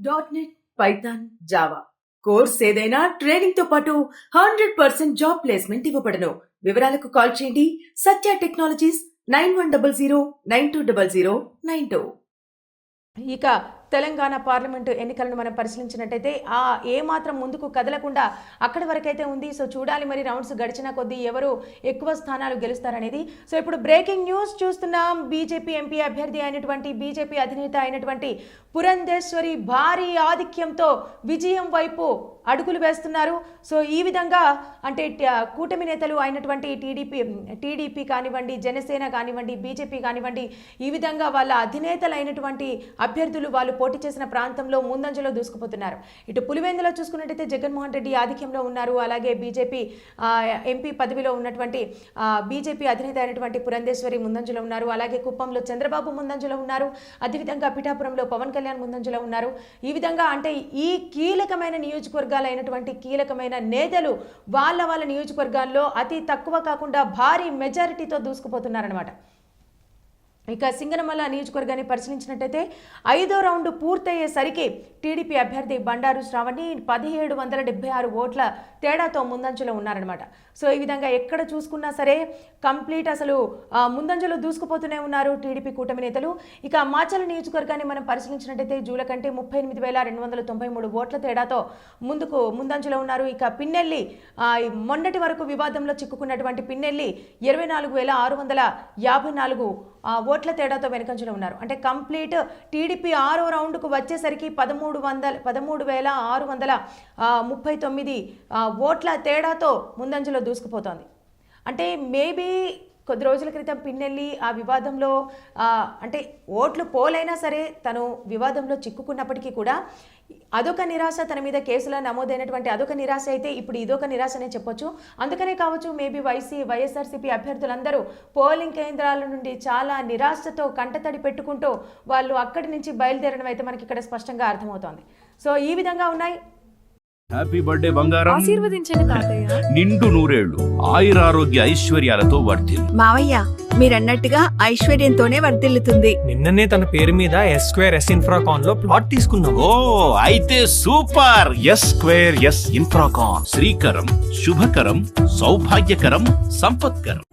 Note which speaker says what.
Speaker 1: .NET, Python, Java course ఏదైనా training తో పాటు 100% జాబ్ ప్లేస్మెంట్ ఇవ్వబడను. వివరాలకు కాల్ చేయండి సత్య టెక్నాలజీస్ 9100920092.
Speaker 2: ఇక తెలంగాణ పార్లమెంటు ఎన్నికలను మనం పరిశీలించినట్టయితే ఏమాత్రం ముందుకు కదలకుండా అక్కడి వరకైతే ఉంది. సో చూడాలి మరి రౌండ్స్ గడిచిన కొద్దీ ఎవరు ఎక్కువ స్థానాలు గెలుస్తారనేది. సో ఇప్పుడు బ్రేకింగ్ న్యూస్ చూస్తున్నాం. బీజేపీ ఎంపీ అభ్యర్థి అయినటువంటి బీజేపీ అధినేత అయినటువంటి పురంధేశ్వరి భారీ ఆధిక్యంతో విజయం వైపు అడుగులు వేస్తున్నారు. సో ఈ విధంగా అంటే కూటమి నేతలు అయినటువంటి టీడీపీ కానివ్వండి, జనసేన కానివ్వండి, బీజేపీ కానివ్వండి, ఈ విధంగా వాళ్ళ అధినేతలు అయినటువంటి అభ్యర్థులు వాళ్ళు పోటీ చేసిన ప్రాంతంలో ముందంజలో దూసుకుపోతున్నారు. ఇటు పులివెందులో చూసుకున్నట్టయితే జగన్మోహన్ రెడ్డి ఆధిక్యంలో ఉన్నారు. అలాగే బీజేపీ ఎంపీ పదవిలో ఉన్నటువంటి బీజేపీ అధినేత అయినటువంటి పురంధేశ్వరి ముందంజలో ఉన్నారు. అలాగే కుప్పంలో చంద్రబాబు ముందంజలో ఉన్నారు. అదేవిధంగా పిఠాపురంలో పవన్ కళ్యాణ్ ముందంజలో ఉన్నారు. ఈ విధంగా అంటే ఈ కీలకమైన నియోజకవర్గాలు అయినటువంటి కీలకమైన నేతలు వాళ్ళ నియోజకవర్గాల్లో అతి తక్కువ కాకుండా భారీ మెజారిటీతో దూసుకుపోతున్నారన్నమాట. ఇక సింగనమల నియోజకవర్గాన్ని పరిశీలించినట్టయితే 5వ రౌండ్ పూర్తయ్యేసరికి టీడీపీ అభ్యర్థి బండారు శ్రావణి 1776 ఓట్ల తేడాతో ముందంజలో ఉన్నారనమాట. సో ఈ విధంగా ఎక్కడ చూసుకున్నా సరే కంప్లీట్ అసలు ముందంజలో దూసుకుపోతూనే ఉన్నారు టీడీపీ కూటమి నేతలు. ఇక మాచల నియోజకవర్గాన్ని మనం పరిశీలించినట్టయితే జూలకంటే 38,293 ఓట్ల తేడాతో ముందంజలో ఉన్నారు. ఇక పిన్నెల్లి మొన్నటి వరకు వివాదంలో చిక్కుకున్నటువంటి పిన్నెల్లి 24,654 ఓట్ల తేడాతో వెనుకంజలో ఉన్నారు. అంటే కంప్లీట్ టీడీపీ 6వ రౌండ్కు వచ్చేసరికి 13,639 ఓట్ల తేడాతో ముందంజలో దూసుకుపోతోంది. అంటే మేబీ కొద్ది రోజుల క్రితం పిన్నెల్లి ఆ వివాదంలో అంటే ఓట్లు పోలైనా సరే తను వివాదంలో చిక్కుకున్నప్పటికీ కూడా అదొక నిరాశ, తన మీద కేసులో నమోదైనటువంటి అదొక నిరాశ అయితే ఇప్పుడు ఇదొక నిరాశనే చెప్పొచ్చు. అందుకనే కావచ్చు మేబీ వైఎస్ఆర్సీపీ అభ్యర్థులందరూ పోలింగ్ కేంద్రాల నుండి చాలా నిరాశతో కంటతడి పెట్టుకుంటూ వాళ్ళు అక్కడి నుంచి బయలుదేరడం అయితే మనకి ఇక్కడ స్పష్టంగా అర్థమవుతోంది. సో ఈ విధంగా ఉన్నాయి.
Speaker 3: హ్యాపీ బర్త్డే బంగారం.
Speaker 4: ఆశీర్వదించండి తాతయ్య.
Speaker 3: నిండు నూరేళ్లు ఆయురారోగ్య ఐశ్వర్యాలతో వర్ధిల్లు.
Speaker 5: మావయ్య మీరన్నట్టుగా ఐశ్వర్యంతోనే వర్ధిల్లుతుంది.
Speaker 6: నిన్ననే తన పేరు మీద S2S ఇన్ఫ్రాకాన్ లో ప్లాట్ తీసుకున్నాం.
Speaker 3: ఓ అయితే సూపర్. S2S Infracon Srikaram, శుభకరం, సౌభాగ్యకరం, సంపత్కరం.